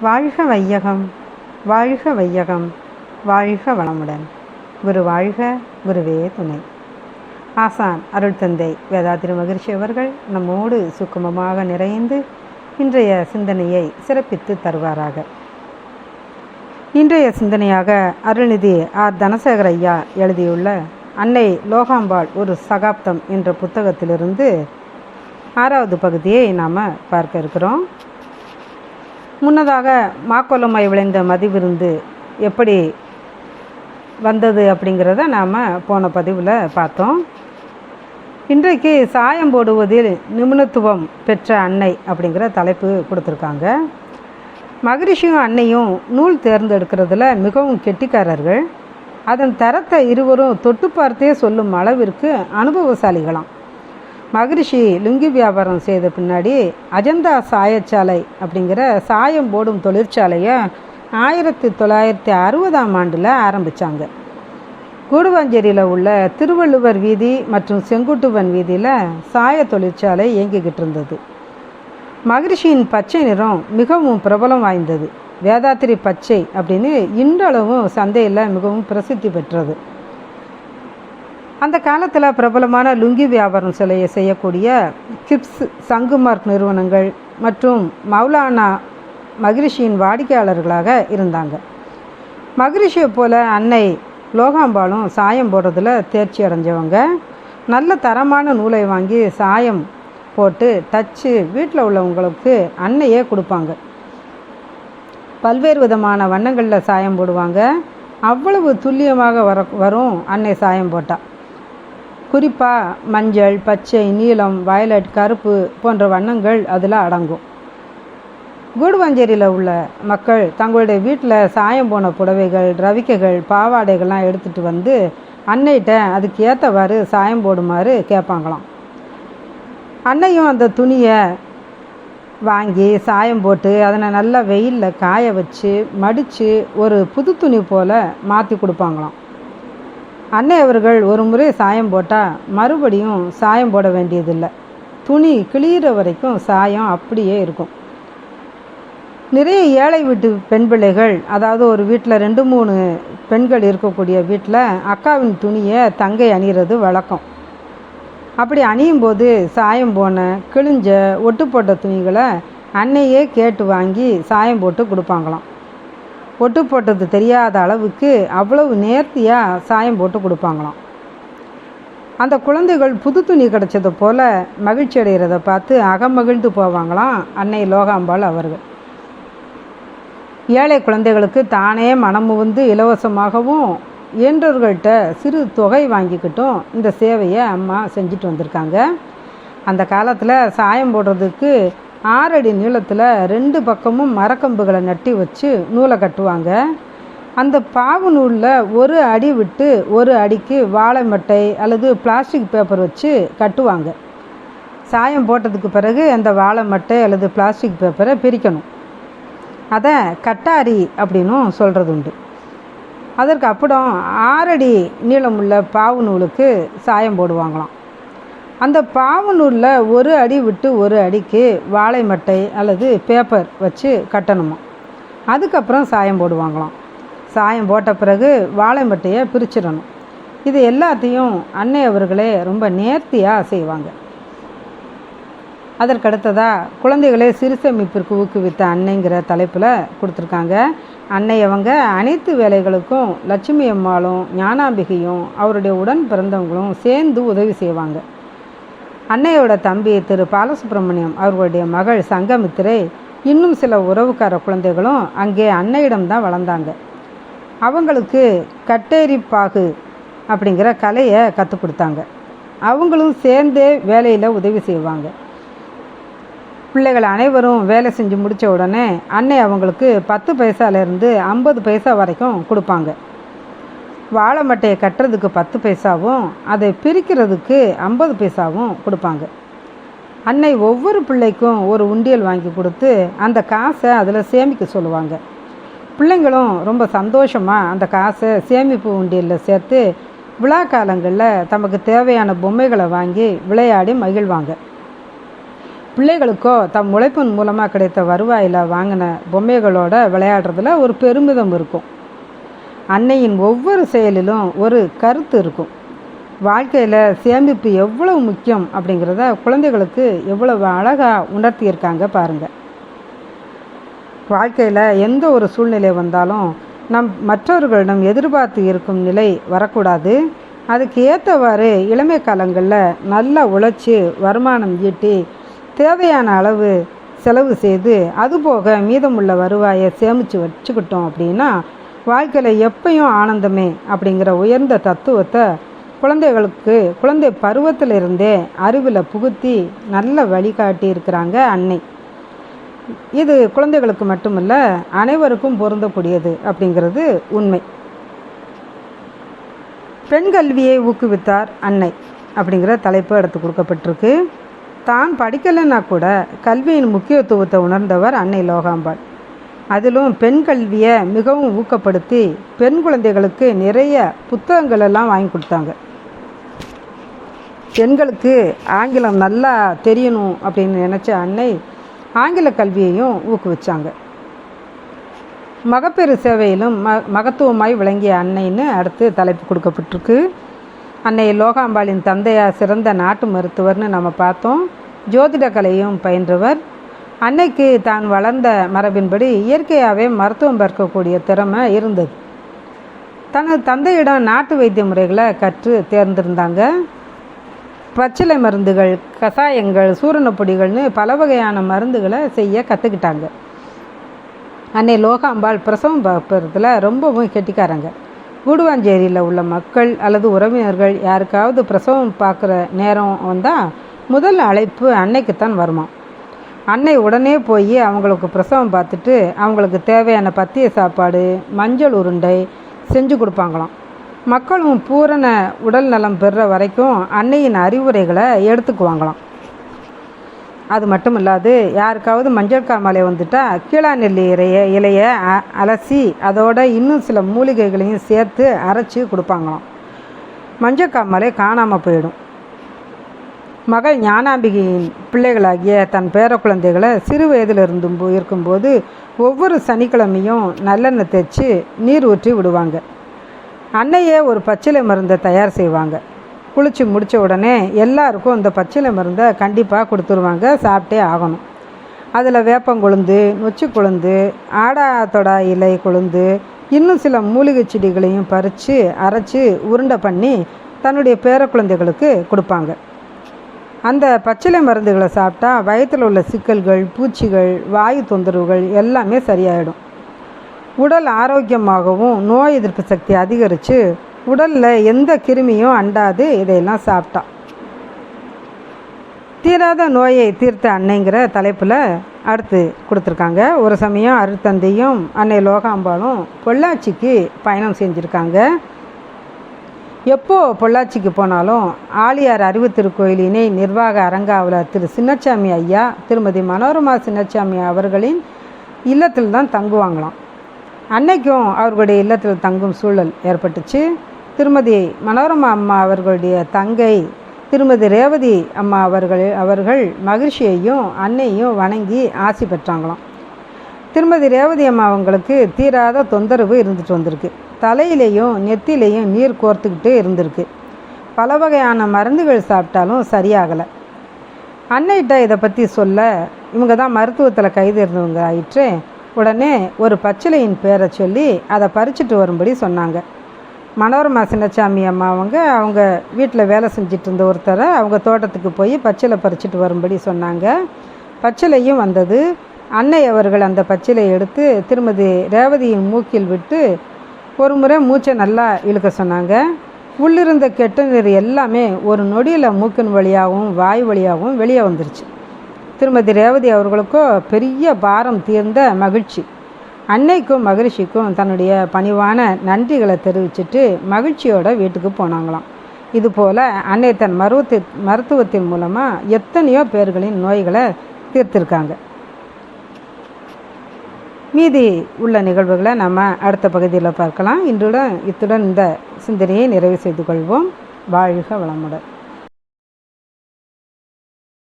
வாழ்க வையகம், வாழ்க வையகம், வாழ்க வளமுடன். குரு வாழ்க, குருவே துணை. ஆசான் அருள் தந்தை வேதாத்திரி மகிழ்ச்சி அவர்கள் நம்மோடு சுக்குமமாக நிறைந்து இன்றைய சிந்தனையை சிறப்பித்து தருவாராக. இன்றைய சிந்தனையாக அருள்நிதி ஆர் தனசேகர் ஐயா எழுதியுள்ள அன்னை லோகாம்பாள் ஒரு சகாப்தம் என்ற புத்தகத்திலிருந்து 6வது பகுதியை நாம் பார்க்க இருக்கிறோம். முன்னதாக மாக்கொல்லமாய் விளைந்த மதிவிருந்து எப்படி வந்தது அப்படிங்கிறத நாம் போன பதிவில் பார்த்தோம். இன்றைக்கு சாயம் போடுவதில் நிபுணத்துவம் பெற்ற அன்னை அப்படிங்கிற தலைப்பு கொடுத்துருக்காங்க. மகரிஷியும் அன்னையும் நூல் தேர்ந்தெடுக்கிறதுல மிகவும் கெட்டிக்காரர்கள். அதன் தரத்தை இருவரும் தொட்டு பார்த்தே சொல்லும் அளவிற்கு அனுபவசாலிகளாம். மகரிஷி லுங்கி வியாபாரம் செய்த பின்னாடி அஜந்தா சாயச்சாலை அப்படிங்கிற சாயம் போடும் தொழிற்சாலையை 1960ஆம் ஆண்டில் ஆரம்பித்தாங்க. கூடுவாஞ்சேரியில் உள்ள திருவள்ளுவர் வீதி மற்றும் செங்குட்டுவன் வீதியில் சாய தொழிற்சாலை இயங்கிக்கிட்டு இருந்தது. மகரிஷியின் பச்சை நிறம் மிகவும் பிரபலம் வாய்ந்தது. வேதாத்திரி பச்சை அப்படின்னு இன்றளவும் சந்தையில் மிகவும் பிரசித்தி பெற்றது. அந்த காலத்தில் பிரபலமான லுங்கி வியாபாரம் சிலையை செய்யக்கூடிய கிப்ஸ், சங்குமார்க் நிறுவனங்கள் மற்றும் மௌலானா மகரிஷியின் வாடிக்கையாளர்களாக இருந்தாங்க. மகரிஷியை போல அன்னை லோகாம்பாளும் சாயம் போடுறதுல தேர்ச்சி அடைஞ்சவங்க. நல்ல தரமான நூலை வாங்கி சாயம் போட்டு தச்சு வீட்டில் உள்ளவங்களுக்கு அன்னையே கொடுப்பாங்க. பல்வேறு விதமான வண்ணங்களில் சாயம் போடுவாங்க. அவ்வளவு துல்லியமாக வரும் அன்னை சாயம் போட்டால். குறிப்பாக மஞ்சள், பச்சை, நீலம், வயலட், கருப்பு போன்ற வண்ணங்கள் அதில் அடங்கும். கூடுவாஞ்சேரியில் உள்ள மக்கள் தங்களுடைய வீட்டில் சாயம் போன புடவைகள், ரவிக்கைகள், பாவாடைகள்லாம் எடுத்துகிட்டு வந்து அன்னைகிட்ட அதுக்கு ஏற்றவாறு சாயம் போடுமாறு கேட்பாங்களாம். அன்னையும் அந்த துணியை வாங்கி சாயம் போட்டு அதனை நல்லா வெயிலில் காய வச்சு மடித்து ஒரு புது துணி போல் மாற்றி கொடுப்பாங்களாம். அன்னை அவர்கள் ஒரு முறை சாயம் போட்டால் மறுபடியும் சாயம் போட வேண்டியதில்லை. துணி கிளியிற வரைக்கும் சாயம் அப்படியே இருக்கும். நிறைய ஏழை வீட்டு பெண் பிள்ளைகள், அதாவது ஒரு வீட்டில் 2-3 பெண்கள் இருக்கக்கூடிய வீட்டில் அக்காவின் துணியை தங்கை அணிகிறது வழக்கம். அப்படி அணியும் போது சாயம் போன, கிழிஞ்ச, ஒட்டு போட்ட துணிகளை அன்னையே கேட்டு வாங்கி சாயம் போட்டு கொடுப்பாங்களாம். ஒட்டு போட்டது தெரியாத அளவுக்கு அவ்வளவு நேர்த்தியாக சாயம் போட்டு கொடுப்பாங்களாம். அந்த குழந்தைகள் புது துணி கிடச்சது போல் மகிழ்ச்சி அடைகிறத பார்த்து அகமகிழ்ந்து போவாங்களாம் அன்னை லோகாம்பாள் அவர்கள். ஏழை குழந்தைகளுக்கு தானே மனமு வந்து இலவசமாகவும் இயன்றவர்கள்ட்ட சிறு தொகை வாங்கிக்கிட்டும் இந்த சேவையை அம்மா செஞ்சுட்டு வந்திருக்காங்க. அந்த காலத்தில் சாயம் போடுறதுக்கு 6 அடி நீளத்தில் 2 பக்கமும் மரக்கம்புகளை நட்டி வச்சு நூலை கட்டுவாங்க. அந்த பாவு நூலில் 1 அடி விட்டு 1 அடிக்கு வாழை மட்டை அல்லது பிளாஸ்டிக் பேப்பர் வச்சு கட்டுவாங்க. சாயம் போட்டதுக்கு பிறகு அந்த வாழை மட்டை அல்லது பிளாஸ்டிக் பேப்பரை பிரிக்கணும். அதை கட்டாரி அப்படின்னும் சொல்கிறது உண்டு. அதற்கு அப்புறம் 6 அடி நீளமுள்ள பாவு நூலுக்கு சாயம் போடுவாங்களாம். அந்த பாவு நூலில் 1 அடி விட்டு 1 அடிக்கு வாழை மட்டை அல்லது பேப்பர் வச்சு கட்டணுமா. அதுக்கப்புறம் சாயம் போடுவாங்களாம். சாயம் போட்ட பிறகு வாழை மட்டையை பிரிச்சிடணும். இது எல்லாத்தையும் அன்னை அவர்களே ரொம்ப நேர்த்தியாக செய்வாங்க. அதற்கடுத்ததாக குழந்தைகளை சிறுசேமிப்பிற்கு ஊக்குவித்த அன்னைங்கிற தலைப்பில் கொடுத்துருக்காங்க. அன்னை அவங்க அனைத்து வேலைகளுக்கும் லட்சுமி அம்மாளும் ஞானாம்பிகையும் அவருடைய உடன் பிறந்தவங்களும் சேர்ந்து உதவி செய்வாங்க. அன்னையோட தம்பி திரு பாலசுப்ரமணியம் அவர்களுடைய மகள் சங்கமித்திரை இன்னும் சில உறவுக்கார குழந்தைகளும் அங்கே அன்னையிடம்தான் வளர்ந்தாங்க. அவங்களுக்கு கட்டேரி பாகு அப்படிங்கிற கலையை கற்றுக் கொடுத்தாங்க. அவங்களும் சேர்ந்தே வேலையில் உதவி செய்வாங்க. பிள்ளைகள் அனைவரும் வேலை செஞ்சு முடித்த உடனே அன்னை அவங்களுக்கு 10 பைசாலேருந்து 50 பைசா வரைக்கும் கொடுப்பாங்க. வாழை மட்டையை கட்டுறதுக்கு 10 பைசாவும் அதை பிரிக்கிறதுக்கு 50 பைசாவும் கொடுப்பாங்க. அன்னை ஒவ்வொரு பிள்ளைக்கும் ஒரு உண்டியல் வாங்கி கொடுத்து அந்த காசை அதில் சேமிக்க சொல்லுவாங்க. பிள்ளைங்களும் ரொம்ப சந்தோஷமாக அந்த காசை சேமிப்பு உண்டியலில் சேர்த்து விழா காலங்களில் தமக்கு தேவையான பொம்மைகளை வாங்கி விளையாடி மகிழ்வாங்க. பிள்ளைகளுக்கோ தம் உழைப்பின் மூலமாக கிடைத்த வருவாயில் வாங்கின பொம்மைகளோட விளையாடுறதுல ஒரு பெருமிதம் இருக்கும். அன்னையின் ஒவ்வொரு செயலிலும் ஒரு கருத்து இருக்கும். வாழ்க்கையில் சேமிப்பு எவ்வளவு முக்கியம் அப்படிங்கிறத குழந்தைகளுக்கு எவ்வளவு அழகாக உணர்த்தியிருக்காங்க பாருங்கள். வாழ்க்கையில் எந்த ஒரு சூழ்நிலை வந்தாலும் மற்றவர்களிடம் எதிர்பார்த்து இருக்கும் நிலை வரக்கூடாது. அதுக்கு ஏற்றவாறு இளமை காலங்களில் நல்லா உழைச்சி வருமானம் ஈட்டி தேவையான அளவு செலவு செய்து அதுபோக மீதமுள்ள வருவாயை சேமித்து வச்சுக்கிட்டோம் அப்படின்னா வாழ்க்கையில் எப்பயும் ஆனந்தமே அப்படிங்கிற உயர்ந்த தத்துவத்தை குழந்தைகளுக்கு குழந்தை பருவத்திலிருந்தே அறிவில் புகுத்தி நல்ல வழிகாட்டி இருக்கிறாங்க அன்னை. இது குழந்தைகளுக்கு மட்டுமல்ல, அனைவருக்கும் பொருந்தக்கூடியது அப்படிங்கிறது உண்மை. பெண் கல்வியை ஊக்குவித்தார் அன்னை அப்படிங்கிற தலைப்பு எடுத்து கொடுக்கப்பட்டிருக்கு. தான் படிக்கலைன்னா கூட கல்வியின் முக்கியத்துவத்தை உணர்ந்தவர் அன்னை லோகாம்பாள். அதிலும் பெண் கல்வியை மிகவும் ஊக்கப்படுத்தி பெண் குழந்தைகளுக்கு நிறைய புத்தகங்கள் எல்லாம் வாங்கி கொடுத்தாங்க. பெண்களுக்கு ஆங்கிலம் நல்லா தெரியணும் அப்படின்னு நினச்ச அன்னை ஆங்கில கல்வியையும் ஊக்குவிச்சாங்க. மகப்பேறு சேவையிலும் மகத்துவமாய் விளங்கிய அன்னைன்னு அடுத்து தலைப்பு கொடுக்கப்பட்டிருக்கு. அன்னை லோகாம்பாளின் தந்தையார் சிறந்த நாட்டு மருத்துவர்னு நம்ம பார்த்தோம். ஜோதிட கலையும் பயின்றவர். அன்னைக்கு தான் வளர்ந்த மரபின்படி இயற்கையாகவே மருத்துவம் பார்க்கக்கூடிய திறமை இருந்தது. தனது தந்தையிடம் நாட்டு வைத்திய முறைகளை கற்று தேர்ந்திருந்தாங்க. பச்சிலை மருந்துகள், கசாயங்கள், சூரணப்பொடிகள்னு பல வகையான மருந்துகளை செய்ய கற்றுக்கிட்டாங்க. அன்னை லோகாம்பாள் பிரசவம் பார்ப்பதில் ரொம்பவும் கெட்டிக்காரங்க. கூடுவாஞ்சேரியில் உள்ள மக்கள் அல்லது உறவினர்கள் யாருக்காவது பிரசவம் பார்க்குற நேரம் வந்தால் முதல் அழைப்பு அன்னைக்குத்தான் வருமா. அன்னை உடனே போய் அவங்களுக்கு பிரசவம் பார்த்துட்டு அவங்களுக்கு தேவையான பத்திய சாப்பாடு, மஞ்சள் உருண்டை செஞ்சு கொடுப்பாங்களாம். மக்களும் பூரண உடல் நலம் பெறுற வரைக்கும் அன்னையின் அறிவுரைகளை எடுத்துக்குவாங்களாம். அது மட்டும் இல்லாது யாருக்காவது மஞ்சள் காமாலை வந்துட்டால் கீழாநெல்லி இலையை அலசி அதோட இன்னும் சில மூலிகைகளையும் சேர்த்து அரைச்சி கொடுப்பாங்களாம். மஞ்சள் காமாலை காணாமல் போயிடும். மகள் ஞானாம்பிகையின் பிள்ளைகளாகிய தன் பேர குழந்தைகளை சிறு வயதில் இருக்கும்போது ஒவ்வொரு சனிக்கிழமையும் நல்லெண்ணெய் தேய்ச்சி நீர் ஊற்றி விடுவாங்க. அன்னையே ஒரு பச்சிலை மருந்தை தயார் செய்வாங்க. குளித்து முடித்த உடனே எல்லாருக்கும் அந்த பச்சிலை மருந்தை கண்டிப்பாக கொடுத்துருவாங்க. சாப்பிட்டே ஆகணும். அதில் வேப்பங்கொழுந்து, நொச்சி கொழுந்து, ஆடாத்தொடா இலை கொழுந்து, இன்னும் சில மூலிகை செடிகளையும் பறித்து அரைச்சி உருண்டை பண்ணி தன்னுடைய பேர குழந்தைகளுக்கு கொடுப்பாங்க. அந்த பச்சிலை மருந்துகளை சாப்பிட்டா வயிற்றில் உள்ள சிக்கல்கள், பூச்சிகள், வாயு தொந்தரவுகள் எல்லாமே சரியாயிடும். உடல் ஆரோக்கியமாகவும் நோய் எதிர்ப்பு சக்தி அதிகரித்து உடலில் எந்த கிருமியும் அண்டாது. இதையெல்லாம் சாப்பிட்டா தீராத நோயை தீர்த்த அன்னைங்கிற தலைப்பில் அடுத்து கொடுத்துருக்காங்க. ஒரு சமயம் அருட்தந்தையும் அன்னை லோகாம்பாளும் பொள்ளாச்சிக்கு பயணம் செஞ்சுருக்காங்க. எப்போ பொள்ளாச்சிக்கு போனாலும் ஆழியார் அறிவு திருக்கோயில் இணை நிர்வாக அரங்காவலர் திரு சின்னச்சாமி ஐயா, திருமதி மனோரமா சின்னச்சாமி அவர்களின் இல்லத்தில் தான் தங்குவாங்களாம். அன்னைக்கும் அவர்களுடைய இல்லத்தில் தங்கும் சூழல் ஏற்பட்டுச்சு. திருமதி மனோரமா அம்மா அவர்களுடைய தங்கை திருமதி ரேவதி அம்மா அவர்கள் மகிழ்ச்சியையும் அன்னையும் வணங்கி ஆசி பெற்றாங்களாம். திருமதி ரேவதி அம்மா அவங்களுக்கு தீராத தொந்தரவு இருந்துட்டு வந்திருக்கு. தலையிலையும் நெத்திலையும் நீர் கோர்த்துக்கிட்டு இருந்திருக்கு. பல வகையான மருந்துகள் சாப்பிட்டாலும் சரியாகலை. அன்னைகிட்ட இதை பற்றி சொல்ல இவங்க தான் மருத்துவத்தில் கைது இருந்தவங்க ஆயிற்று. உடனே ஒரு பச்சிலையின் பேரை சொல்லி அதை பறிச்சுட்டு வரும்படி சொன்னாங்க. மனோரமா சின்னச்சாமி அம்மா அவங்க வீட்டில் வேலை செஞ்சிட்டு இருந்த ஒருத்தரை அவங்க தோட்டத்துக்கு போய் பச்சிலை பறிச்சுட்டு வரும்படி சொன்னாங்க. பச்சிலையும் வந்தது. அன்னை அவர்கள் அந்த பச்சிலை எடுத்து திருமதி ரேவதியின் மூக்கில் விட்டு ஒரு முறை மூச்சை நல்லா இழுக்க சொன்னாங்க. உள்ளிருந்த கெட்ட நீர் எல்லாமே ஒரு நொடியில் மூக்கின் வழியாகவும் வாய் வழியாகவும் வெளியே வந்துருச்சு. திருமதி ரேவதி அவர்களுக்கோ பெரிய பாரம் தீர்ந்த மகிழ்ச்சி. அன்னைக்கும் மகிழ்ச்சிக்கும் தன்னுடைய பணிவான நன்றிகளை தெரிவிச்சுட்டு மகிழ்ச்சியோட வீட்டுக்கு போனாங்களாம். இதுபோல் அன்னை தன் மருத்துவத்தின் மூலமாக எத்தனையோ பேர்களின் நோய்களை தீர்த்திருக்காங்க. மீதி உள்ள நிகழ்வுகளை நம்ம அடுத்த பகுதியில் பார்க்கலாம். இத்துடன் இந்த சிந்தனையை நிறைவு செய்து கொள்வோம். வாழ்க வளமுடன்.